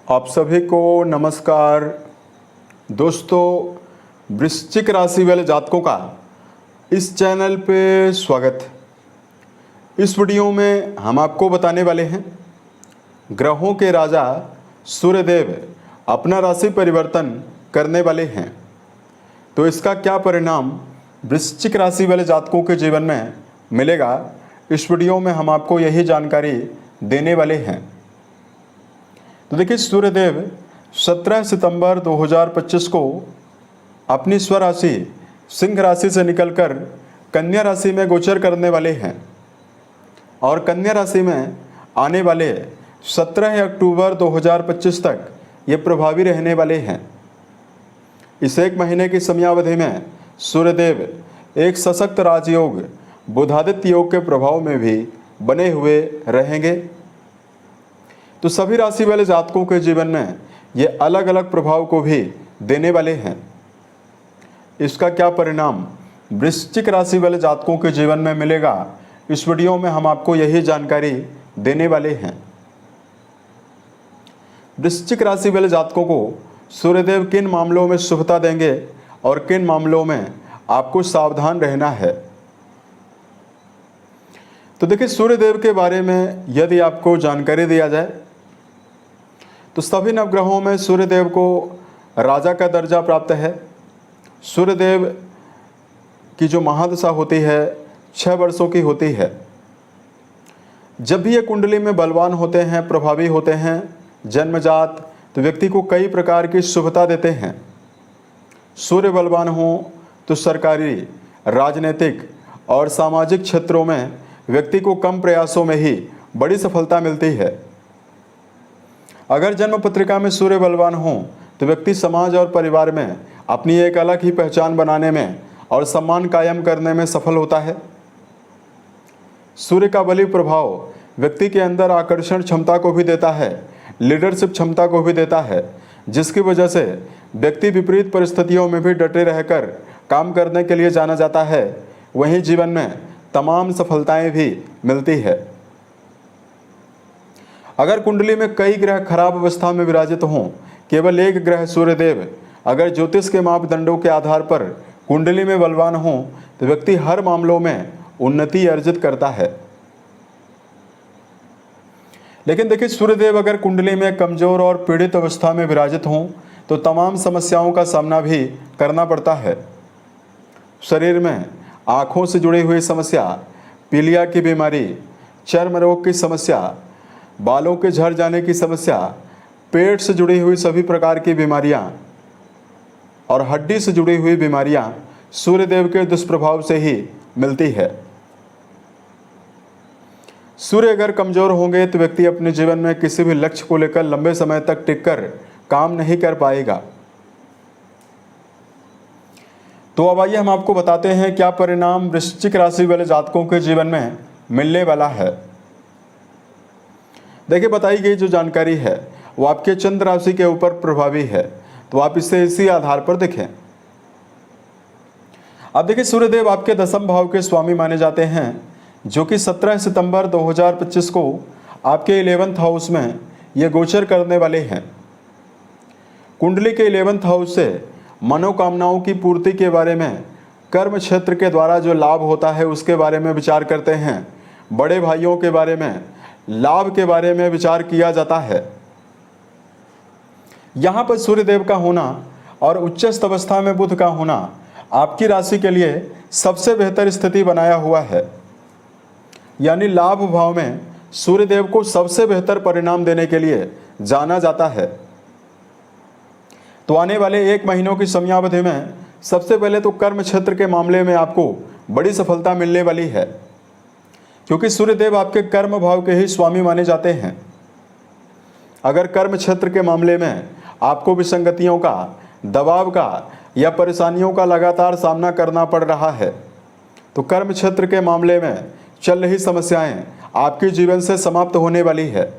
आप सभी को नमस्कार। दोस्तों, वृश्चिक राशि वाले जातकों का इस चैनल पे स्वागत। इस वीडियो में हम आपको बताने वाले हैं ग्रहों के राजा सूर्यदेव अपना राशि परिवर्तन करने वाले हैं, तो इसका क्या परिणाम वृश्चिक राशि वाले जातकों के जीवन में मिलेगा। इस वीडियो में हम आपको यही जानकारी देने वाले हैं। तो देखिए, सूर्यदेव 17 सितंबर 2025 को अपनी स्वराशि सिंह राशि से निकलकर कन्या राशि में गोचर करने वाले हैं और कन्या राशि में आने वाले 17 अक्टूबर 2025 तक ये प्रभावी रहने वाले हैं। इस एक महीने की समयावधि में सूर्यदेव एक सशक्त राजयोग बुधादित्य योग के प्रभाव में भी बने हुए रहेंगे। तो सभी राशि वाले जातकों के जीवन में ये अलग अलग प्रभाव को भी देने वाले हैं। इसका क्या परिणाम वृश्चिक राशि वाले जातकों के जीवन में मिलेगा, इस वीडियो में हम आपको यही जानकारी देने वाले हैं। वृश्चिक राशि वाले जातकों को सूर्यदेव किन मामलों में शुभता देंगे और किन मामलों में आपको सावधान रहना है। तो देखिए, सूर्यदेव के बारे में यदि आपको जानकारी दिया जाए तो सभी नवग्रहों में सूर्यदेव को राजा का दर्जा प्राप्त है। सूर्यदेव की जो महादशा होती है 6 वर्षों की होती है। जब भी ये कुंडली में बलवान होते हैं, प्रभावी होते हैं जन्मजात, तो व्यक्ति को कई प्रकार की शुभता देते हैं। सूर्य बलवान हो तो सरकारी, राजनीतिक और सामाजिक क्षेत्रों में व्यक्ति को कम प्रयासों में ही बड़ी सफलता मिलती है। अगर जन्म पत्रिका में सूर्य बलवान हो तो व्यक्ति समाज और परिवार में अपनी एक अलग ही पहचान बनाने में और सम्मान कायम करने में सफल होता है। सूर्य का बली प्रभाव व्यक्ति के अंदर आकर्षण क्षमता को भी देता है, लीडरशिप क्षमता को भी देता है, जिसकी वजह से व्यक्ति विपरीत परिस्थितियों में भी डटे रहकर काम करने के लिए जाना जाता है। वहीं जीवन में तमाम सफलताएं भी मिलती है। अगर कुंडली में कई ग्रह खराब अवस्था में विराजित हों, केवल एक ग्रह सूर्यदेव अगर ज्योतिष के मापदंडों के आधार पर कुंडली में बलवान हो तो व्यक्ति हर मामलों में उन्नति अर्जित करता है। लेकिन देखिए, सूर्यदेव अगर कुंडली में कमजोर और पीड़ित अवस्था में विराजित हों तो तमाम समस्याओं का सामना भी करना पड़ता है। शरीर में आँखों से जुड़ी हुई समस्या, पीलिया की बीमारी, चर्म रोग की समस्या, बालों के झड़ जाने की समस्या, पेट से जुड़ी हुई सभी प्रकार की बीमारियां और हड्डी से जुड़ी हुई बीमारियां सूर्यदेव के दुष्प्रभाव से ही मिलती है। सूर्य अगर कमजोर होंगे तो व्यक्ति अपने जीवन में किसी भी लक्ष्य को लेकर लंबे समय तक टिककर काम नहीं कर पाएगा। तो अब आइए हम आपको बताते हैं क्या परिणाम वृश्चिक राशि वाले जातकों के जीवन में मिलने वाला है। देखिए, बताई गई जो जानकारी है वो आपके चंद्र राशि के ऊपर प्रभावी है, तो आप इसे इसी आधार पर देखें। अब देखिए, सूर्यदेव आपके 10वें भाव के स्वामी माने जाते हैं, जो कि 17 सितंबर 2025 को आपके 11th हाउस में ये गोचर करने वाले हैं। कुंडली के 11th हाउस से मनोकामनाओं की पूर्ति के बारे में, कर्म क्षेत्र के द्वारा जो लाभ होता है उसके बारे में विचार करते हैं। बड़े भाइयों के बारे में, लाभ के बारे में विचार किया जाता है। यहाँ पर सूर्यदेव का होना और उच्चस्थ अवस्था में बुध का होना आपकी राशि के लिए सबसे बेहतर स्थिति बनाया हुआ है। यानी लाभ भाव में सूर्यदेव को सबसे बेहतर परिणाम देने के लिए जाना जाता है। तो आने वाले 1 महीनों की समयावधि में सबसे पहले तो कर्म क्षेत्र के मामले में आपको बड़ी सफलता मिलने वाली है, क्योंकि सूर्यदेव आपके कर्म भाव के ही स्वामी माने जाते हैं। अगर कर्म क्षेत्र के मामले में आपको विसंगतियों का, दबाव का या परेशानियों का लगातार सामना करना पड़ रहा है, तो कर्म क्षेत्र के मामले में चल रही समस्याएं आपके जीवन से समाप्त होने वाली है।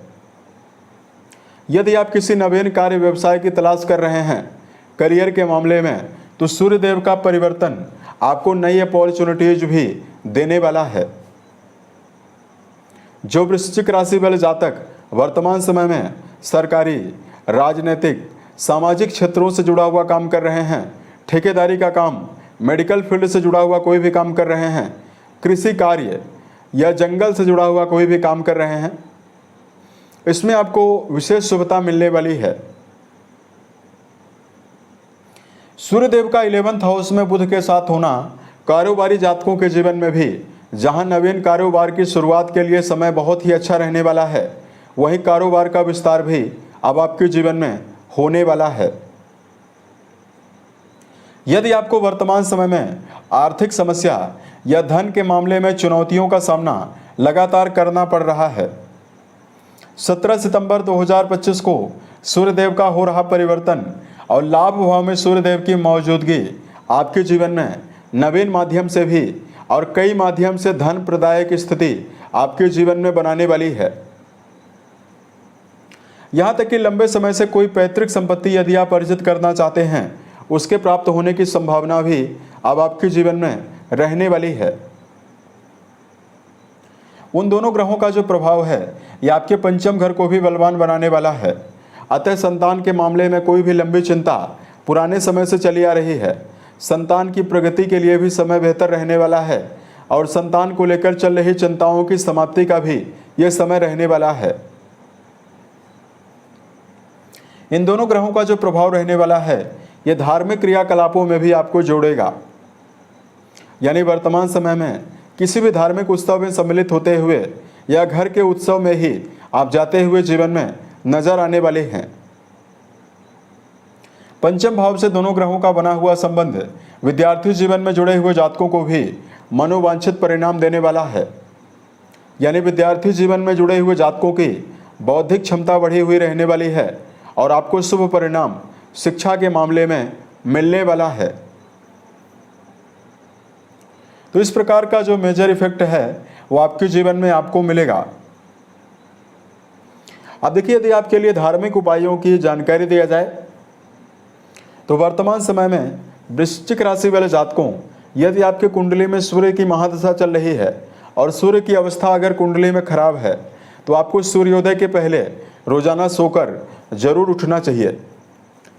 यदि आप किसी नवीन कार्य व्यवसाय की तलाश कर रहे हैं करियर के मामले में, तो सूर्यदेव का परिवर्तन आपको नई अपॉर्चुनिटीज भी देने वाला है। जो वृश्चिक राशि वाले जातक वर्तमान समय में सरकारी, राजनीतिक, सामाजिक क्षेत्रों से जुड़ा हुआ काम कर रहे हैं, ठेकेदारी का काम, मेडिकल फील्ड से जुड़ा हुआ कोई भी काम कर रहे हैं, कृषि कार्य या जंगल से जुड़ा हुआ कोई भी काम कर रहे हैं, इसमें आपको विशेष शुभता मिलने वाली है। सूर्यदेव का 11th हाउस में बुध के साथ होना कारोबारी जातकों के जीवन में भी जहां नवीन कारोबार की शुरुआत के लिए समय बहुत ही अच्छा रहने वाला है, वहीं कारोबार का विस्तार भी अब आपके जीवन में होने वाला है। यदि आपको वर्तमान समय में आर्थिक समस्या या धन के मामले में चुनौतियों का सामना लगातार करना पड़ रहा है, 17 सितंबर 2025 को सूर्यदेव का हो रहा परिवर्तन और लाभ भाव में सूर्यदेव की मौजूदगी आपके जीवन में नवीन माध्यम से भी और कई माध्यम से धन प्रदायक स्थिति आपके जीवन में बनाने वाली है। यहाँ तक कि लंबे समय से कोई पैतृक संपत्ति यदि आप अर्जित करना चाहते हैं, उसके प्राप्त होने की संभावना भी अब आपके जीवन में रहने वाली है। उन दोनों ग्रहों का जो प्रभाव है ये आपके पंचम घर को भी बलवान बनाने वाला है। अतः संतान के मामले में कोई भी लंबी चिंता पुराने समय से चली आ रही है, संतान की प्रगति के लिए भी समय बेहतर रहने वाला है और संतान को लेकर चल रही चिंताओं की समाप्ति का भी यह समय रहने वाला है। इन दोनों ग्रहों का जो प्रभाव रहने वाला है यह धार्मिक क्रियाकलापों में भी आपको जोड़ेगा। यानी वर्तमान समय में किसी भी धार्मिक उत्सव में सम्मिलित होते हुए या घर के उत्सव में ही आप जाते हुए जीवन में नजर आने वाले हैं। पंचम भाव से दोनों ग्रहों का बना हुआ संबंध विद्यार्थी जीवन में जुड़े हुए जातकों को भी मनोवांछित परिणाम देने वाला है। यानी विद्यार्थी जीवन में जुड़े हुए जातकों की बौद्धिक क्षमता बढ़ी हुई रहने वाली है और आपको शुभ परिणाम शिक्षा के मामले में मिलने वाला है। तो इस प्रकार का जो मेजर इफेक्ट है वो आपके जीवन में आपको मिलेगा। अब देखिए, यदि आपके लिए धार्मिक उपायों की जानकारी दिया जाए तो वर्तमान समय में वृश्चिक राशि वाले जातकों, यदि आपके कुंडली में सूर्य की महादशा चल रही है और सूर्य की अवस्था अगर कुंडली में खराब है तो आपको सूर्योदय के पहले रोजाना सोकर जरूर उठना चाहिए।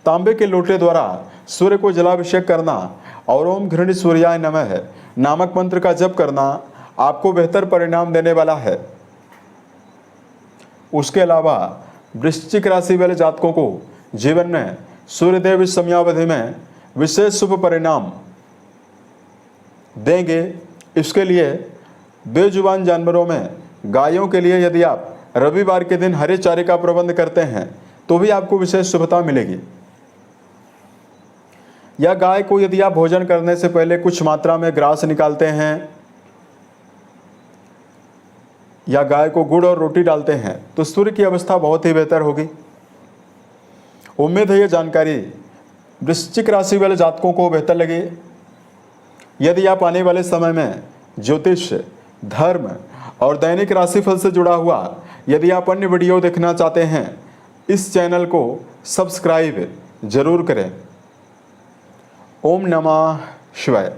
तांबे के लोटे द्वारा सूर्य को जलाभिषेक करना और ओम घृणी सूर्याय नमः नामक मंत्र का जप करना आपको बेहतर परिणाम देने वाला है। उसके अलावा वृश्चिक राशि वाले जातकों को जीवन में सूर्यदेव इस समयावधि में विशेष शुभ परिणाम देंगे। इसके लिए बेजुबान जानवरों में गायों के लिए यदि आप रविवार के दिन हरे चारे का प्रबंध करते हैं तो भी आपको विशेष शुभता मिलेगी। या गाय को यदि आप भोजन करने से पहले कुछ मात्रा में ग्रास निकालते हैं या गाय को गुड़ और रोटी डालते हैं तो सूर्य की अवस्था बहुत ही बेहतर होगी। उम्मीद है ये जानकारी वृश्चिक राशि वाले जातकों को बेहतर लगी। यदि आप आने वाले समय में ज्योतिष, धर्म और दैनिक राशिफल से जुड़ा हुआ यदि आप अन्य वीडियो देखना चाहते हैं, इस चैनल को सब्सक्राइब जरूर करें। ओम नमः शिवाय।